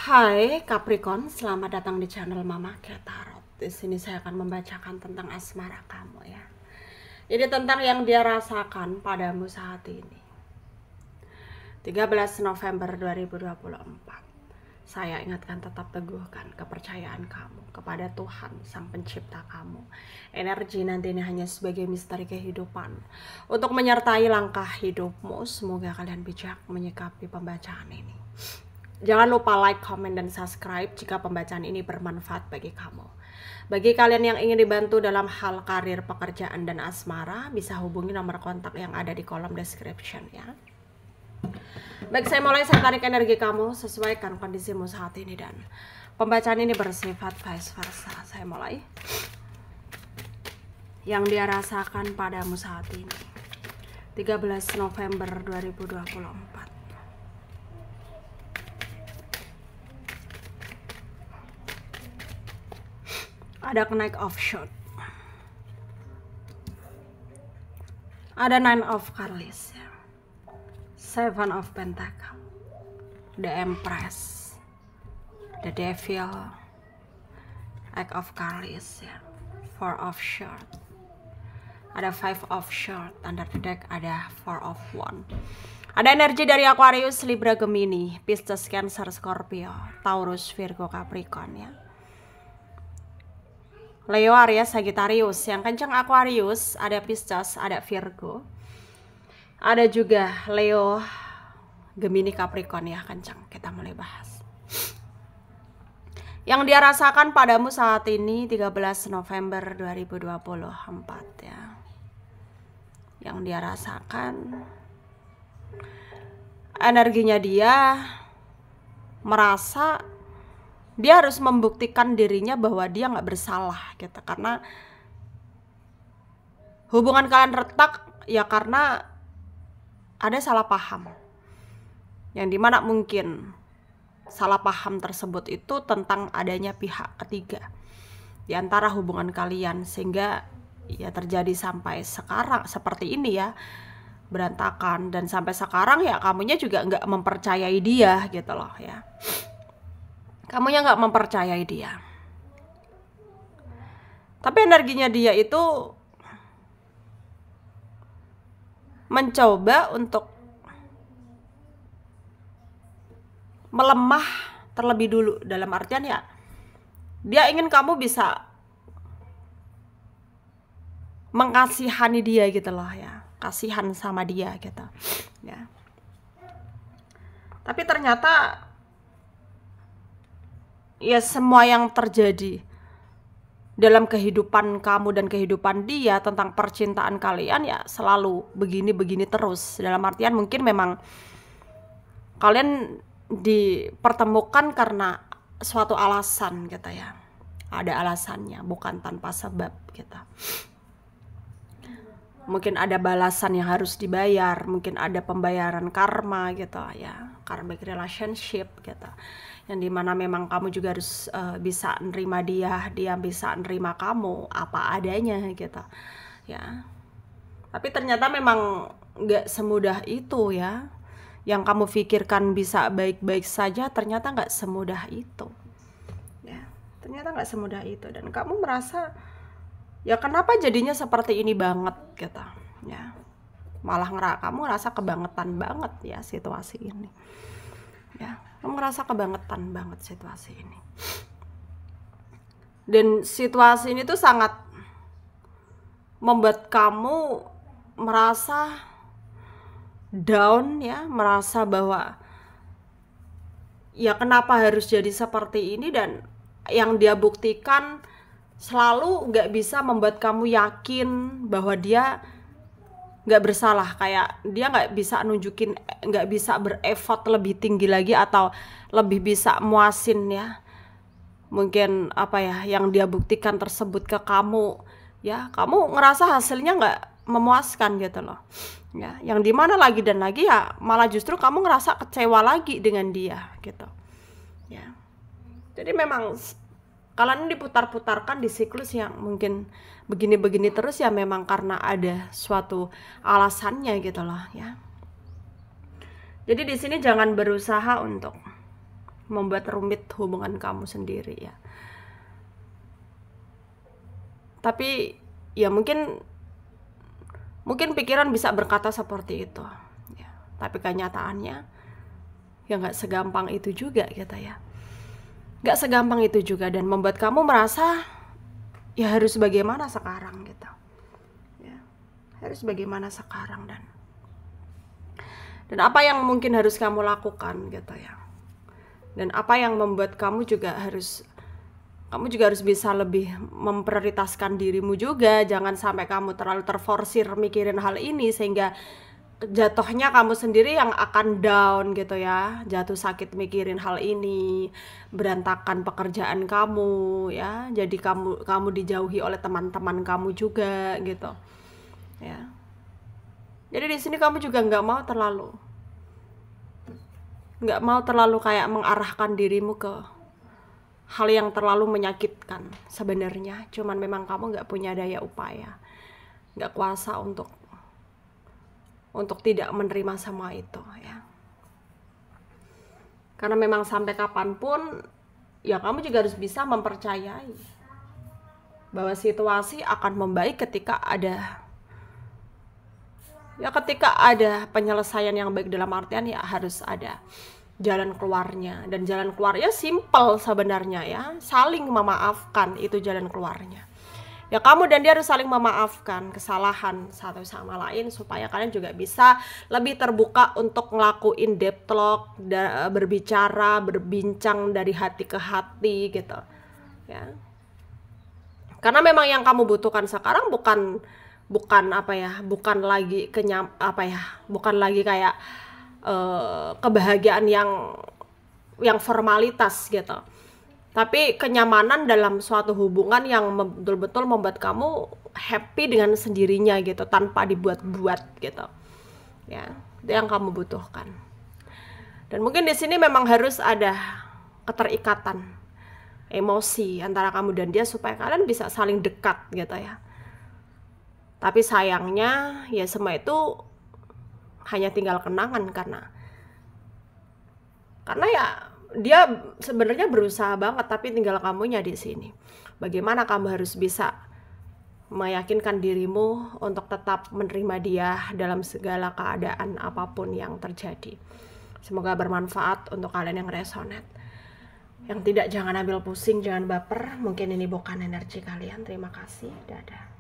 Hai Capricorn, selamat datang di channel Mama Kia Tarot. Di sini saya akan membacakan tentang asmara kamu ya. Jadi tentang yang dia rasakan padamu saat ini. 13 November 2024. Saya ingatkan, tetap teguhkan kepercayaan kamu kepada Tuhan Sang Pencipta kamu. Energi nanti ini hanya sebagai misteri kehidupan untuk menyertai langkah hidupmu. Semoga kalian bijak menyikapi pembacaan ini. Jangan lupa like, comment, dan subscribe jika pembacaan ini bermanfaat bagi kamu. Bagi kalian yang ingin dibantu dalam hal karir, pekerjaan, dan asmara, bisa hubungi nomor kontak yang ada di kolom description ya. Baik, saya tarik energi kamu, sesuaikan kondisimu saat ini, dan pembacaan ini bersifat vice versa. Saya mulai. Yang dia rasakan padamu saat ini. 13 November 2024. Ada Knight of Swords, ada Nine of Cups, Seven of Pentacles, the Empress, the Devil, Eight of Cups, Four of Swords, ada Five of Swords, under the deck ada Four of Wands. Ada energi dari Aquarius, Libra, Gemini, Pisces, Cancer, Scorpio, Taurus, Virgo, Capricorn ya. Leo, Aries, Sagittarius. Yang kencang Aquarius, ada Pisces, ada Virgo. Ada juga Leo, Gemini, Capricorn ya, kencang. Kita mulai bahas. Yang dia rasakan padamu saat ini 13 November 2024 ya. Yang dia rasakan, energinya dia merasa dia harus membuktikan dirinya bahwa dia nggak bersalah gitu, karena hubungan kalian retak ya karena ada salah paham, yang dimana mungkin salah paham tersebut itu tentang adanya pihak ketiga di antara hubungan kalian, sehingga ya terjadi sampai sekarang seperti ini ya, berantakan, dan sampai sekarang ya kamunya juga nggak mempercayai dia gitu loh ya. Kamunya nggak mempercayai dia. Tapi energinya dia itu mencoba untuk melemah terlebih dulu. Dalam artian ya, dia ingin kamu bisa mengkasihani dia gitu loh ya. Kasihan sama dia gitu ya. Tapi ternyata ya semua yang terjadi dalam kehidupan kamu dan kehidupan dia tentang percintaan kalian ya selalu begini-begini terus. Dalam artian mungkin memang kalian dipertemukan karena suatu alasan gitu ya. Ada alasannya, bukan tanpa sebab gitu. Mungkin ada balasan yang harus dibayar, mungkin ada pembayaran karma gitu ya, karmic relationship gitu. Yang dimana memang kamu juga harus bisa nerima dia bisa nerima kamu apa adanya gitu ya. Tapi ternyata memang nggak semudah itu ya. Yang kamu pikirkan bisa baik-baik saja, ternyata nggak semudah itu ya. Ternyata nggak semudah itu, dan kamu merasa ya kenapa jadinya seperti ini banget gitu ya. Malah kamu ngerasa kebangetan banget ya situasi ini ya. Kamu ngerasa kebangetan banget situasi ini. Dan situasi ini tuh sangat membuat kamu merasa down ya, merasa bahwa ya kenapa harus jadi seperti ini, dan yang dia buktikan selalu nggak bisa membuat kamu yakin bahwa dia nggak bersalah. Kayak dia nggak bisa nunjukin, nggak bisa berefort lebih tinggi lagi atau lebih bisa muasin ya, mungkin apa ya yang dia buktikan tersebut ke kamu ya, kamu ngerasa hasilnya nggak memuaskan gitu loh ya. Yang dimana lagi dan lagi ya malah justru kamu ngerasa kecewa lagi dengan dia gitu ya. Jadi memang kalian diputar-putarkan di siklus yang mungkin begini-begini terus ya, memang karena ada suatu alasannya gitu loh ya. Jadi di sini jangan berusaha untuk membuat rumit hubungan kamu sendiri ya. Tapi ya mungkin pikiran bisa berkata seperti itu ya. Tapi kenyataannya ya nggak segampang itu juga gitu ya. Nggak segampang itu juga, dan membuat kamu merasa ya harus bagaimana sekarang gitu ya. Harus bagaimana sekarang, dan apa yang mungkin harus kamu lakukan gitu ya. Dan apa yang membuat kamu juga harus bisa lebih memprioritaskan dirimu juga. Jangan sampai kamu terlalu terforsir mikirin hal ini sehingga jatuhnya kamu sendiri yang akan down gitu ya. Jatuh sakit mikirin hal ini, berantakan pekerjaan kamu ya. Jadi kamu dijauhi oleh teman-teman kamu juga gitu ya. Jadi di sini kamu juga nggak mau terlalu kayak mengarahkan dirimu ke hal yang terlalu menyakitkan sebenarnya. Cuman memang kamu nggak punya daya upaya, nggak kuasa untuk tidak menerima semua itu ya. Karena memang sampai kapanpun ya kamu juga harus bisa mempercayai bahwa situasi akan membaik ketika ada penyelesaian yang baik, dalam artian ya harus ada jalan keluarnya. Dan jalan keluarnya simple sebenarnya ya, saling memaafkan, itu jalan keluarnya ya. Kamu dan dia harus saling memaafkan kesalahan satu sama lain supaya kalian juga bisa lebih terbuka untuk ngelakuin deep talk, berbincang dari hati ke hati gitu ya. Karena memang yang kamu butuhkan sekarang bukan lagi kayak kebahagiaan yang formalitas gitu, tapi kenyamanan dalam suatu hubungan yang betul-betul membuat kamu happy dengan sendirinya gitu, tanpa dibuat-buat gitu ya. Itu yang kamu butuhkan. Dan mungkin di sini memang harus ada keterikatan emosi antara kamu dan dia supaya kalian bisa saling dekat gitu ya. Tapi sayangnya ya semua itu hanya tinggal kenangan, karena ya dia sebenarnya berusaha banget, tapi tinggal kamunya di sini. Bagaimana kamu harus bisa meyakinkan dirimu untuk tetap menerima dia dalam segala keadaan apapun yang terjadi. Semoga bermanfaat untuk kalian yang resonate. Yang tidak, jangan ambil pusing, jangan baper. Mungkin ini bukan energi kalian. Terima kasih. Dadah.